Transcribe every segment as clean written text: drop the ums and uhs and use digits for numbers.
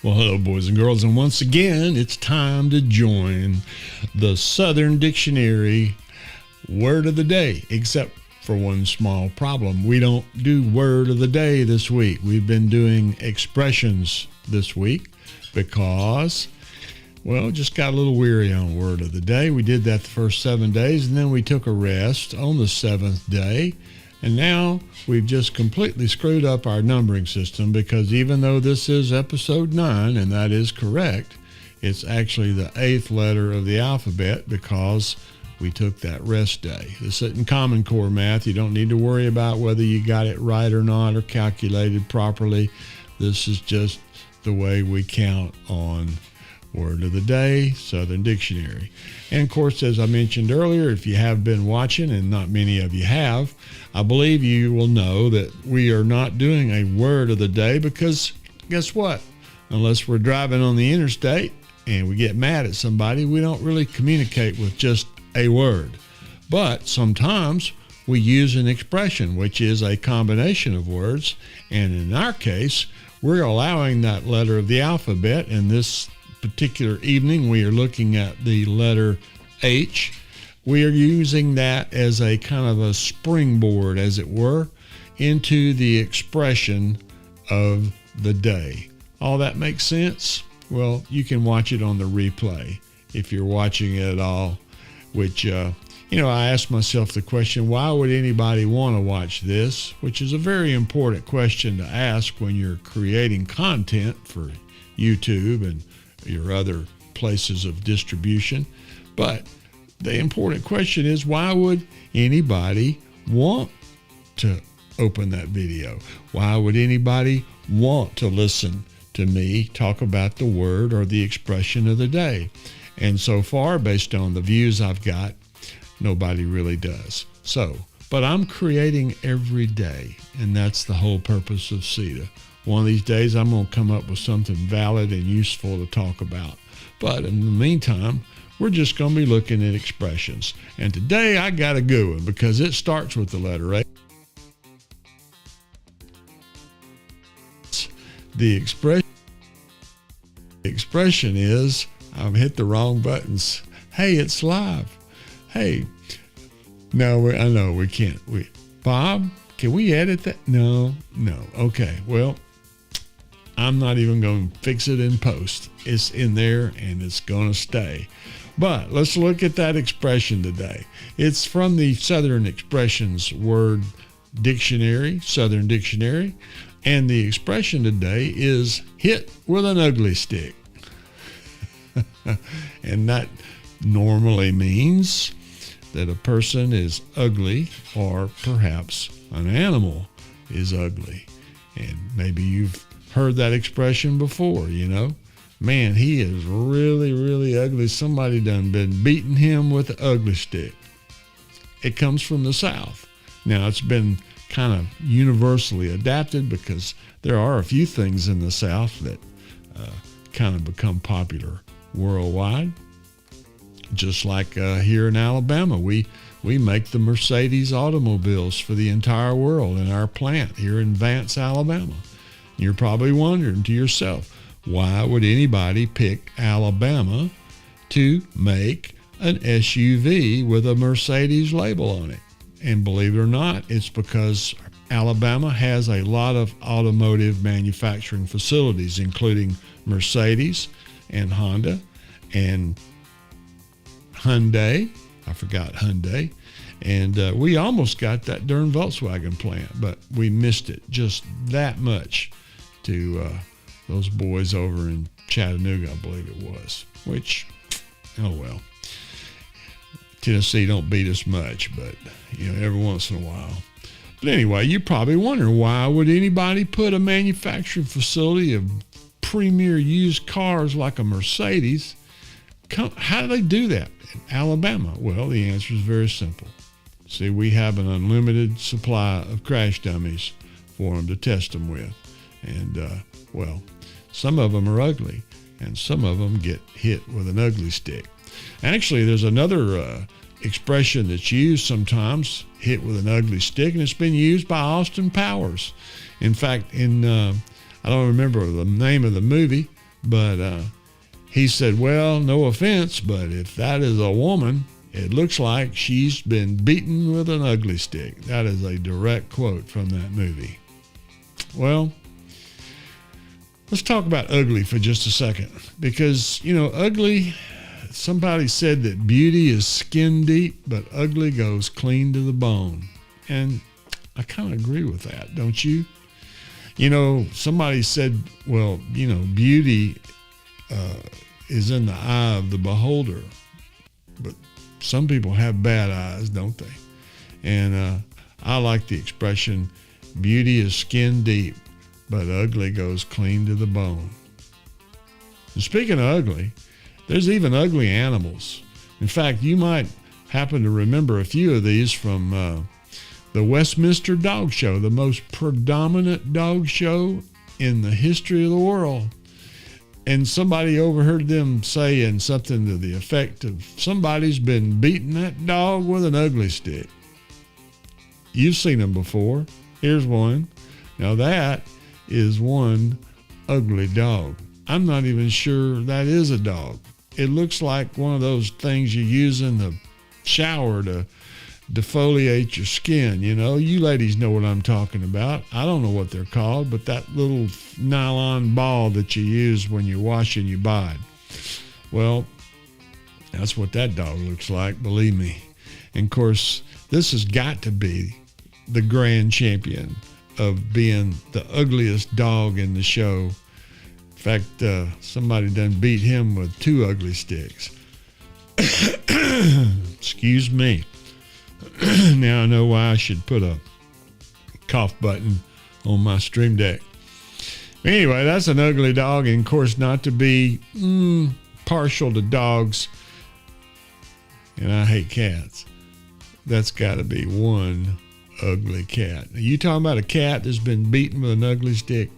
Well, hello, boys and girls, and once again, it's time to join the Southern Dictionary Word of the Day, except for one small problem. We don't do Word of the Day this week. We've been doing expressions this week because, well, just got a little weary on Word of the Day. We did that the first 7 days, and then we took a rest on the seventh day. And now we've just completely screwed up our numbering system because even though this is episode 9, and that is correct, it's actually the 8th letter of the alphabet because we took that rest day. This isn't Common Core math. You don't need to worry about whether you got it right or not or calculated properly. This is just the way we count on Word of the Day, Southern Dictionary. And of course, as I mentioned earlier, if you have been watching, and not many of you have, I believe you will know that we are not doing a Word of the Day because guess what? Unless we're driving on the interstate and we get mad at somebody, we don't really communicate with just a word. But sometimes we use an expression, which is a combination of words. And in our case, we're allowing that letter of the alphabet. In this particular evening, we are looking at the letter H. We are using that as a kind of a springboard, as it were, into the expression of the day. All that makes sense? Well, you can watch it on the replay if you're watching it at all, which, I asked myself the question, why would anybody want to watch this? Which is a very important question to ask when you're creating content for YouTube and your other places of distribution. But the important question is, why would anybody want to open that video? Why would anybody want to listen to me talk about the word or the expression of the day? And so far, based on the views I've got, nobody really does. But I'm creating every day, and that's the whole purpose of CETA. One of these days, I'm going to come up with something valid and useful to talk about. But in the meantime, we're just going to be looking at expressions. And today, I got a good one because it starts with the letter A. The expression is, I've hit the wrong buttons. Hey, it's live. Hey, no, I know we can't. Bob, can we edit that? No. Okay, well, I'm not even going to fix it in post. It's in there and it's going to stay. But let's look at that expression today. It's from the Southern Expressions Word Dictionary, Southern Dictionary, and the expression today is hit with an ugly stick. And that normally means that a person is ugly, or perhaps an animal is ugly. And maybe you've heard that expression before, Man, he is really, really ugly. Somebody done been beating him with the ugly stick. It comes from the South. Now, it's been kind of universally adapted because there are a few things in the South that kind of become popular worldwide. Just like here in Alabama, we make the Mercedes automobiles for the entire world in our plant here in Vance, Alabama. You're probably wondering to yourself, why would anybody pick Alabama to make an SUV with a Mercedes label on it? And believe it or not, it's because Alabama has a lot of automotive manufacturing facilities, including Mercedes and Honda and Hyundai. I forgot Hyundai. And we almost got that darn Volkswagen plant, but we missed it just that much to those boys over in Chattanooga, I believe it was, which, oh well. Tennessee don't beat us much, but, every once in a while. But anyway, you're probably wondering, why would anybody put a manufacturing facility of premier used cars like a Mercedes? How do they do that in Alabama? Well, the answer is very simple. See, we have an unlimited supply of crash dummies for them to test them with. And, some of them are ugly, and some of them get hit with an ugly stick. Actually, there's another expression that's used sometimes, hit with an ugly stick, and it's been used by Austin Powers. In fact, I don't remember the name of the movie, But he said, well, no offense, but if that is a woman, it looks like she's been beaten with an ugly stick. That is a direct quote from that movie. Well, let's talk about ugly for just a second. Because, ugly, somebody said that beauty is skin deep, but ugly goes clean to the bone. And I kind of agree with that, don't you? Somebody said, well, beauty is in the eye of the beholder. But some people have bad eyes, don't they? And I like the expression, beauty is skin deep, but ugly goes clean to the bone. And speaking of ugly, there's even ugly animals. In fact, you might happen to remember a few of these from the Westminster Dog Show, the most predominant dog show in the history of the world. And somebody overheard them saying something to the effect of, somebody's been beating that dog with an ugly stick. You've seen them before. Here's one. Now that is one ugly dog. I'm not even sure that is a dog. It looks like one of those things you use in the shower to defoliate your skin. You ladies know what I'm talking about. I don't know what they're called, but that little nylon ball that you use when you're washing your bod. Well, that's what that dog looks like, believe me. And of course, this has got to be the grand champion of being the ugliest dog in the show. In fact, somebody done beat him with 2 ugly sticks. Excuse me. Now I know why I should put a cough button on my stream deck. Anyway, that's an ugly dog, and of course, not to be partial to dogs, and I hate cats. That's got to be one ugly cat. Now, you talking about a cat that's been beaten with an ugly stick?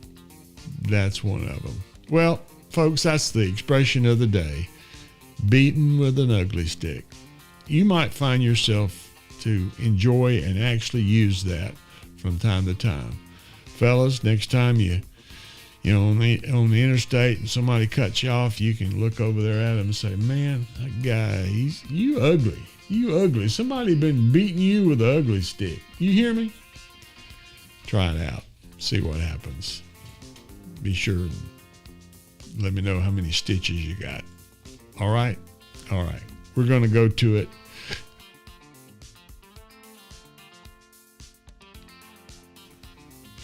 That's one of them. Well, folks, that's the expression of the day. Beaten with an ugly stick. You might find yourself to enjoy and actually use that from time to time. Fellas, next time you on the interstate and somebody cuts you off, you can look over there at him and say, man, that guy, you ugly. You ugly. Somebody been beating you with an ugly stick. You hear me? Try it out. See what happens. Be sure and let me know how many stitches you got. All right? All right. We're going to go to it.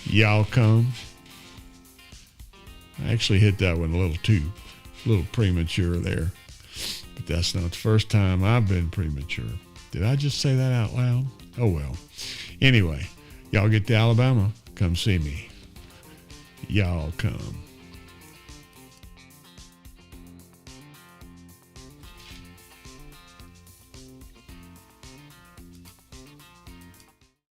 Y'all come. I actually hit that one a little premature there. But that's not the first time I've been premature. Did I just say that out loud? Oh, well. Anyway, y'all get to Alabama, come see me. Y'all come.